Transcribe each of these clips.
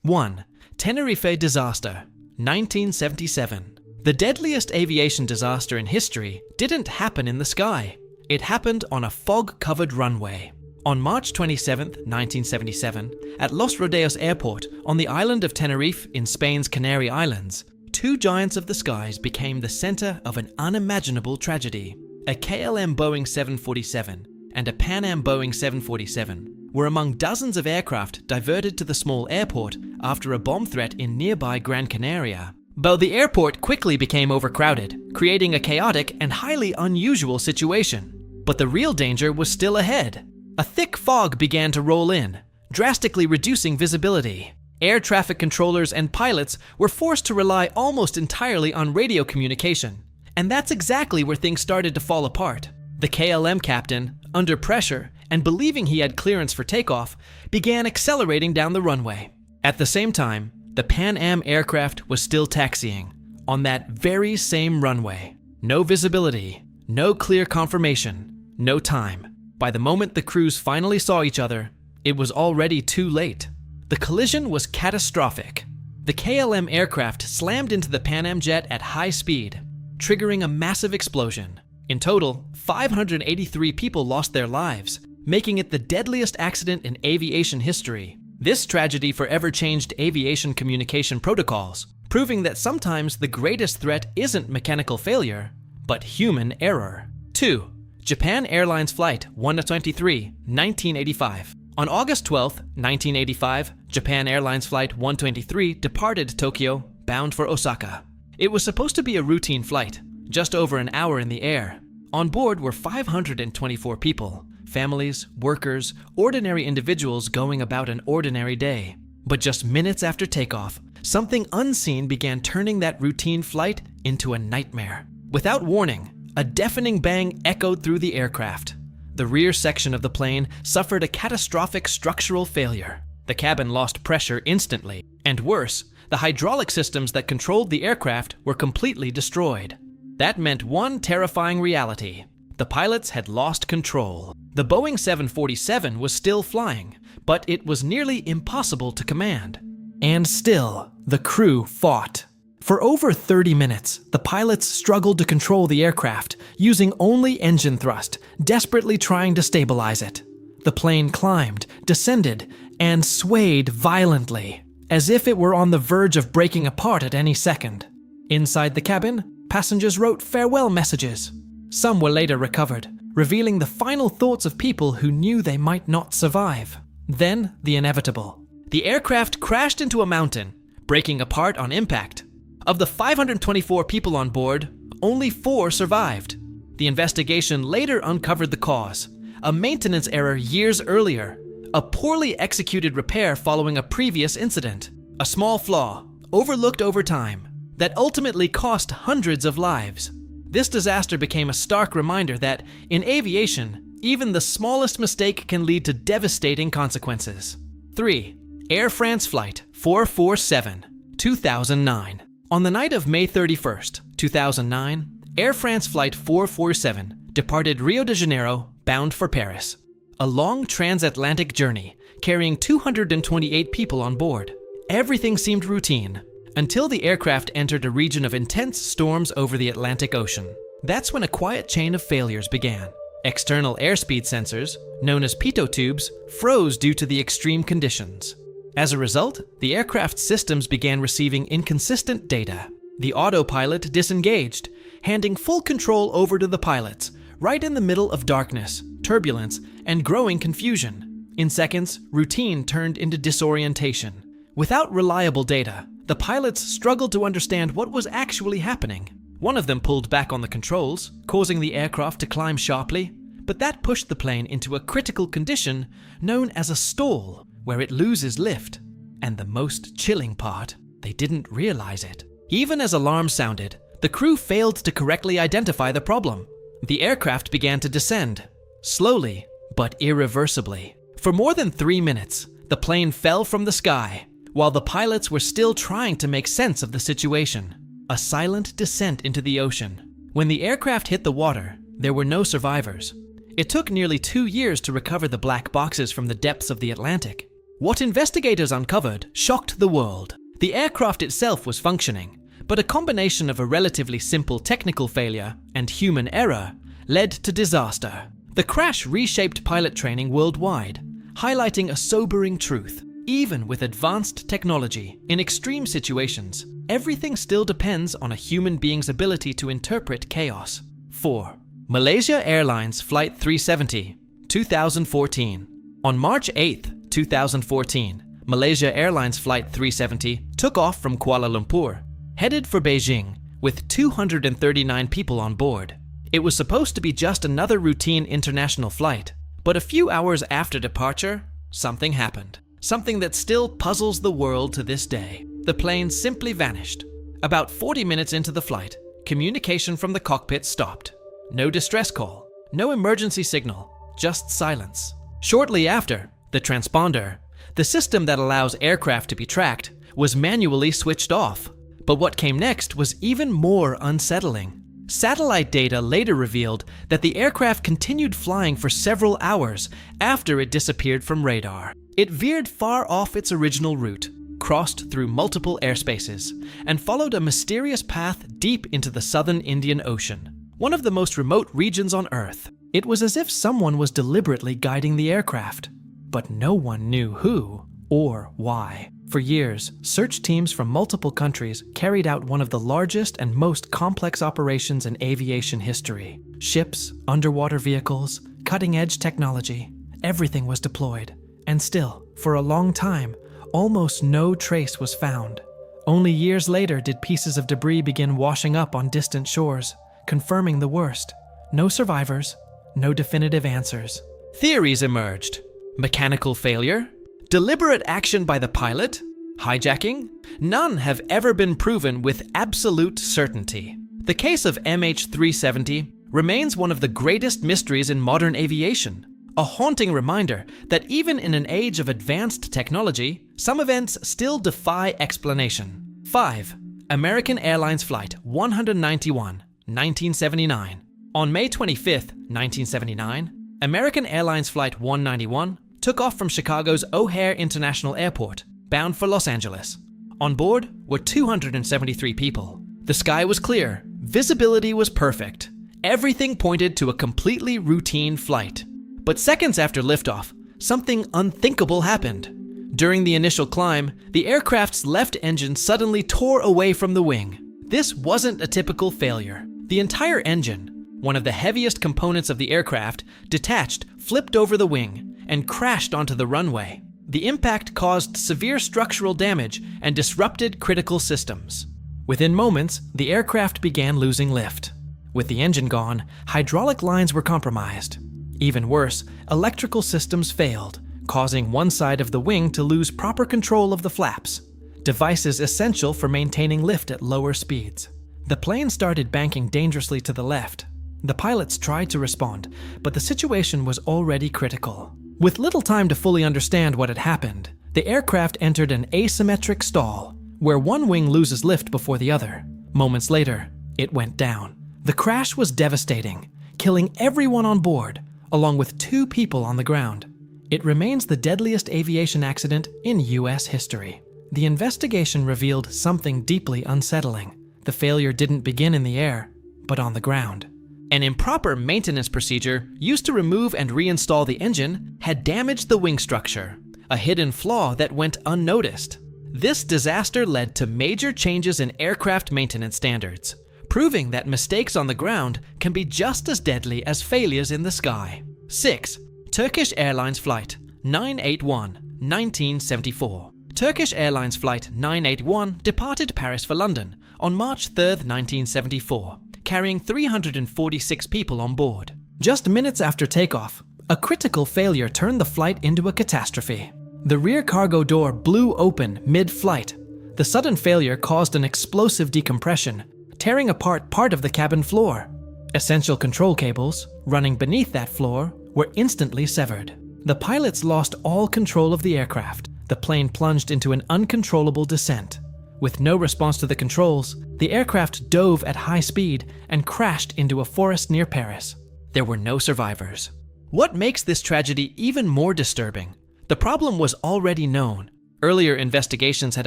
1. Tenerife Disaster, 1977. The deadliest aviation disaster in history didn't happen in the sky. It happened on a fog-covered runway. On March 27, 1977, at Los Rodeos Airport on the island of Tenerife in Spain's Canary Islands, two giants of the skies became the center of an unimaginable tragedy. A KLM Boeing 747 and a Pan Am Boeing 747 were among dozens of aircraft diverted to the small airport after a bomb threat in nearby Gran Canaria. But the airport quickly became overcrowded, creating a chaotic and highly unusual situation. But the real danger was still ahead. A thick fog began to roll in, drastically reducing visibility. Air traffic controllers and pilots were forced to rely almost entirely on radio communication. And that's exactly where things started to fall apart. The KLM captain, under pressure and believing he had clearance for takeoff, began accelerating down the runway. At the same time, the Pan Am aircraft was still taxiing on that very same runway. No visibility, no clear confirmation, no time. By the moment the crews finally saw each other, it was already too late. The collision was catastrophic. The KLM aircraft slammed into the Pan Am jet at high speed, triggering a massive explosion. In total, 583 people lost their lives, making it the deadliest accident in aviation history. This tragedy forever changed aviation communication protocols, proving that sometimes the greatest threat isn't mechanical failure, but human error. 2. Japan Airlines Flight 123, 1985. On August 12, 1985, Japan Airlines Flight 123 departed Tokyo, bound for Osaka. It was supposed to be a routine flight, just over an hour in the air. On board were 524 people, families, workers, ordinary individuals going about an ordinary day. But just minutes after takeoff, something unseen began turning that routine flight into a nightmare. Without warning, a deafening bang echoed through the aircraft. The rear section of the plane suffered a catastrophic structural failure. The cabin lost pressure instantly, and worse, the hydraulic systems that controlled the aircraft were completely destroyed. That meant one terrifying reality. The pilots had lost control. The Boeing 747 was still flying, but it was nearly impossible to command. And still, the crew fought. For over 30 minutes, the pilots struggled to control the aircraft, using only engine thrust, desperately trying to stabilize it. The plane climbed, descended, and swayed violently, as if it were on the verge of breaking apart at any second. Inside the cabin, passengers wrote farewell messages. Some were later recovered, revealing the final thoughts of people who knew they might not survive. Then, the inevitable. The aircraft crashed into a mountain, breaking apart on impact. Of the 524 people on board, only 4 survived. The investigation later uncovered the cause: a maintenance error years earlier, a poorly executed repair following a previous incident, a small flaw, overlooked over time, that ultimately cost hundreds of lives. This disaster became a stark reminder that, in aviation, even the smallest mistake can lead to devastating consequences. 3. Air France Flight 447, 2009. On the night of May 31st, 2009, Air France Flight 447 departed Rio de Janeiro, bound for Paris. A long transatlantic journey, carrying 228 people on board. Everything seemed routine, until the aircraft entered a region of intense storms over the Atlantic Ocean. That's when a quiet chain of failures began. External airspeed sensors, known as pitot tubes, froze due to the extreme conditions. As a result, the aircraft's systems began receiving inconsistent data. The autopilot disengaged, handing full control over to the pilots, right in the middle of darkness, turbulence, and growing confusion. In seconds, routine turned into disorientation. Without reliable data, the pilots struggled to understand what was actually happening. One of them pulled back on the controls, causing the aircraft to climb sharply, but that pushed the plane into a critical condition known as a stall, where it loses lift. And the most chilling part, they didn't realize it. Even as alarms sounded, the crew failed to correctly identify the problem. The aircraft began to descend, slowly but irreversibly. For more than 3 minutes, the plane fell from the sky, while the pilots were still trying to make sense of the situation. A silent descent into the ocean. When the aircraft hit the water, there were no survivors. It took nearly 2 years to recover the black boxes from the depths of the Atlantic. What investigators uncovered shocked the world. The aircraft itself was functioning, but a combination of a relatively simple technical failure and human error led to disaster. The crash reshaped pilot training worldwide, highlighting a sobering truth. Even with advanced technology, in extreme situations, everything still depends on a human being's ability to interpret chaos. 4. Malaysia Airlines Flight 370, 2014. On March 8, 2014, Malaysia Airlines Flight 370 took off from Kuala Lumpur, headed for Beijing, with 239 people on board. It was supposed to be just another routine international flight, but a few hours after departure, something happened. Something that still puzzles the world to this day. The plane simply vanished. About 40 minutes into the flight, communication from the cockpit stopped. No distress call, no emergency signal, just silence. Shortly after, the transponder, the system that allows aircraft to be tracked, was manually switched off. But what came next was even more unsettling. Satellite data later revealed that the aircraft continued flying for several hours after it disappeared from radar. It veered far off its original route, crossed through multiple airspaces, and followed a mysterious path deep into the southern Indian Ocean, one of the most remote regions on Earth. It was as if someone was deliberately guiding the aircraft, but no one knew who or why. For years, search teams from multiple countries carried out one of the largest and most complex operations in aviation history. Ships, underwater vehicles, cutting-edge technology, everything was deployed. And still, for a long time, almost no trace was found. Only years later did pieces of debris begin washing up on distant shores, confirming the worst. No survivors, no definitive answers. Theories emerged. Mechanical failure? Deliberate action by the pilot? Hijacking? None have ever been proven with absolute certainty. The case of MH370 remains one of the greatest mysteries in modern aviation. A haunting reminder that even in an age of advanced technology, some events still defy explanation. 5. American Airlines Flight 191, 1979. On May 25, 1979, American Airlines Flight 191 took off from Chicago's O'Hare International Airport, bound for Los Angeles. On board were 273 people. The sky was clear, visibility was perfect. Everything pointed to a completely routine flight. But seconds after liftoff, something unthinkable happened. During the initial climb, the aircraft's left engine suddenly tore away from the wing. This wasn't a typical failure. The entire engine, one of the heaviest components of the aircraft, detached, flipped over the wing, and crashed onto the runway. The impact caused severe structural damage and disrupted critical systems. Within moments, the aircraft began losing lift. With the engine gone, hydraulic lines were compromised. Even worse, electrical systems failed, causing one side of the wing to lose proper control of the flaps, devices essential for maintaining lift at lower speeds. The plane started banking dangerously to the left. The pilots tried to respond, but the situation was already critical. With little time to fully understand what had happened, the aircraft entered an asymmetric stall, where one wing loses lift before the other. Moments later, it went down. The crash was devastating, killing everyone on board, along with 2 people on the ground. It remains the deadliest aviation accident in US history. The investigation revealed something deeply unsettling. The failure didn't begin in the air, but on the ground. An improper maintenance procedure used to remove and reinstall the engine had damaged the wing structure, a hidden flaw that went unnoticed. This disaster led to major changes in aircraft maintenance standards, proving that mistakes on the ground can be just as deadly as failures in the sky. 6. Turkish Airlines Flight 981, 1974. Turkish Airlines Flight 981 departed Paris for London on March 3, 1974, carrying 346 people on board. Just minutes after takeoff, a critical failure turned the flight into a catastrophe. The rear cargo door blew open mid-flight. The sudden failure caused an explosive decompression, tearing apart part of the cabin floor. Essential control cables, running beneath that floor, were instantly severed. The pilots lost all control of the aircraft. The plane plunged into an uncontrollable descent. With no response to the controls, the aircraft dove at high speed and crashed into a forest near Paris. There were no survivors. What makes this tragedy even more disturbing? The problem was already known. Earlier investigations had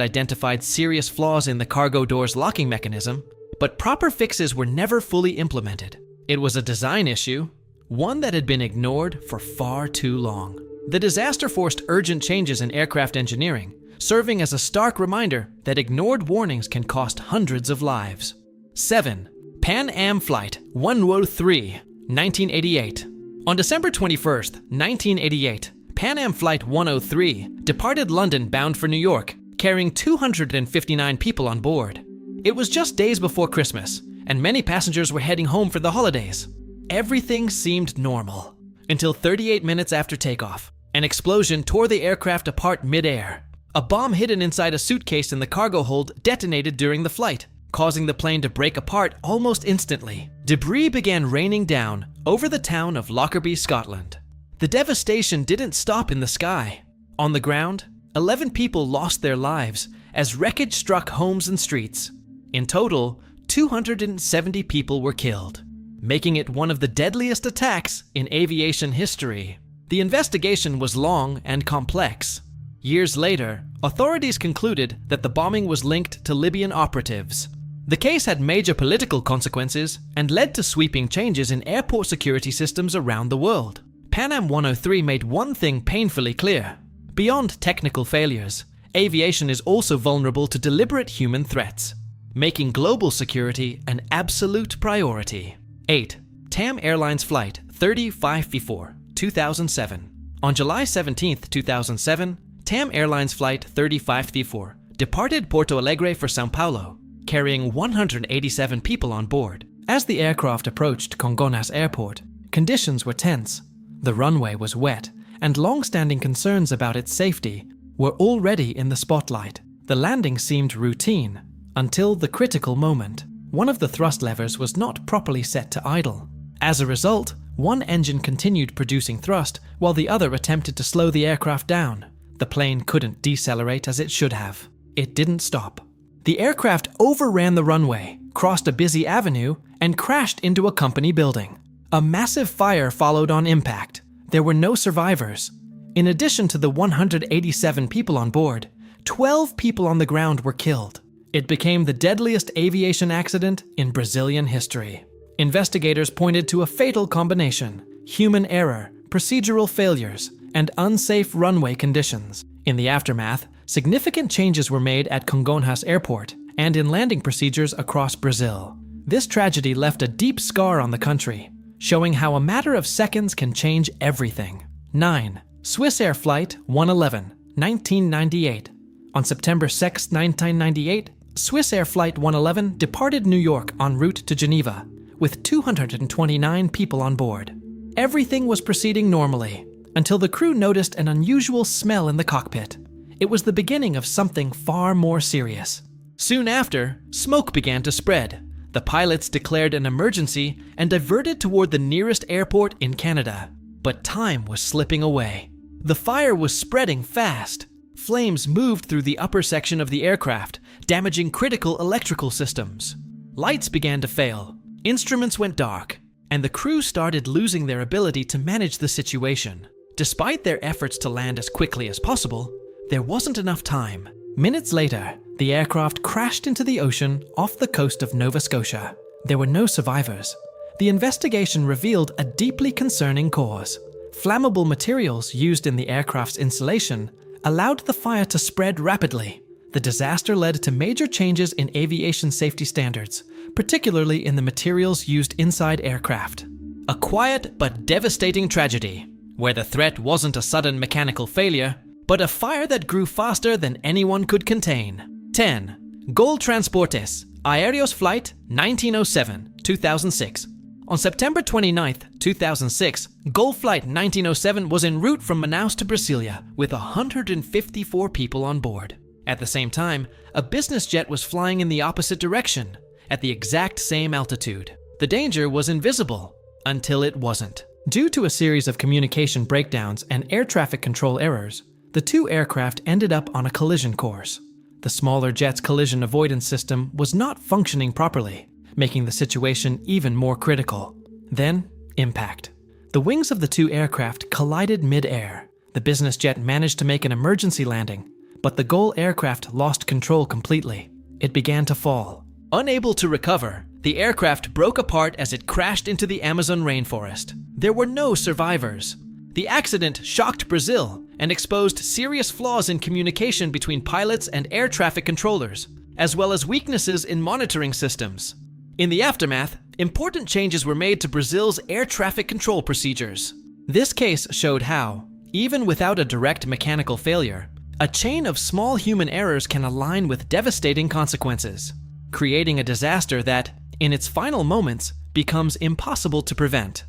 identified serious flaws in the cargo door's locking mechanism, but proper fixes were never fully implemented. It was a design issue, one that had been ignored for far too long. The disaster forced urgent changes in aircraft engineering, serving as a stark reminder that ignored warnings can cost hundreds of lives. 7. Pan Am Flight 103, 1988. On December 21st, 1988, Pan Am Flight 103 departed London bound for New York, carrying 259 people on board. It was just days before Christmas, and many passengers were heading home for the holidays. Everything seemed normal, until 38 minutes after takeoff. An explosion tore the aircraft apart mid-air. A bomb hidden inside a suitcase in the cargo hold detonated during the flight, causing the plane to break apart almost instantly. Debris began raining down over the town of Lockerbie, Scotland. The devastation didn't stop in the sky. On the ground, 11 people lost their lives as wreckage struck homes and streets. In total, 270 people were killed, making it one of the deadliest attacks in aviation history. The investigation was long and complex. Years later, authorities concluded that the bombing was linked to Libyan operatives. The case had major political consequences and led to sweeping changes in airport security systems around the world. Pan Am 103 made one thing painfully clear. Beyond technical failures, aviation is also vulnerable to deliberate human threats, making global security an absolute priority. 8. TAM Airlines Flight 3554, 2007. On July 17, 2007, TAM Airlines Flight 3554 departed Porto Alegre for São Paulo, carrying 187 people on board. As the aircraft approached Congonhas Airport, conditions were tense. The runway was wet, and long-standing concerns about its safety were already in the spotlight. The landing seemed routine, until the critical moment. One of the thrust levers was not properly set to idle. As a result, one engine continued producing thrust while the other attempted to slow the aircraft down. The plane couldn't decelerate as it should have. It didn't stop. The aircraft overran the runway, crossed a busy avenue, and crashed into a company building. A massive fire followed on impact. There were no survivors. In addition to the 187 people on board, 12 people on the ground were killed. It became the deadliest aviation accident in Brazilian history. Investigators pointed to a fatal combination: human error, procedural failures, and unsafe runway conditions. In the aftermath, significant changes were made at Congonhas Airport and in landing procedures across Brazil. This tragedy left a deep scar on the country, showing how a matter of seconds can change everything. 9. Swissair Flight 111, 1998. On September 6, 1998, Swissair Flight 111 departed New York en route to Geneva, with 229 people on board. Everything was proceeding normally, until the crew noticed an unusual smell in the cockpit. It was the beginning of something far more serious. Soon after, smoke began to spread. The pilots declared an emergency and diverted toward the nearest airport in Canada. But time was slipping away. The fire was spreading fast. Flames moved through the upper section of the aircraft, damaging critical electrical systems. Lights began to fail, instruments went dark, and the crew started losing their ability to manage the situation. Despite their efforts to land as quickly as possible, there wasn't enough time. Minutes later, the aircraft crashed into the ocean off the coast of Nova Scotia. There were no survivors. The investigation revealed a deeply concerning cause. Flammable materials used in the aircraft's insulation allowed the fire to spread rapidly. The disaster led to major changes in aviation safety standards, particularly in the materials used inside aircraft. A quiet but devastating tragedy, where the threat wasn't a sudden mechanical failure, but a fire that grew faster than anyone could contain. 10. Gol Transportes Aéreos Flight 1907, 2006. On September 29, 2006, Gol Flight 1907 was en route from Manaus to Brasilia with 154 people on board. At the same time, a business jet was flying in the opposite direction, at the exact same altitude. The danger was invisible, until it wasn't. Due to a series of communication breakdowns and air traffic control errors, the two aircraft ended up on a collision course. The smaller jet's collision avoidance system was not functioning properly, making the situation even more critical. Then, impact. The wings of the two aircraft collided mid-air. The business jet managed to make an emergency landing, but the Gol aircraft lost control completely. It began to fall. Unable to recover, the aircraft broke apart as it crashed into the Amazon rainforest. There were no survivors. The accident shocked Brazil and exposed serious flaws in communication between pilots and air traffic controllers, as well as weaknesses in monitoring systems. In the aftermath, important changes were made to Brazil's air traffic control procedures. This case showed how, even without a direct mechanical failure, a chain of small human errors can align with devastating consequences, creating a disaster that, in its final moments, becomes impossible to prevent.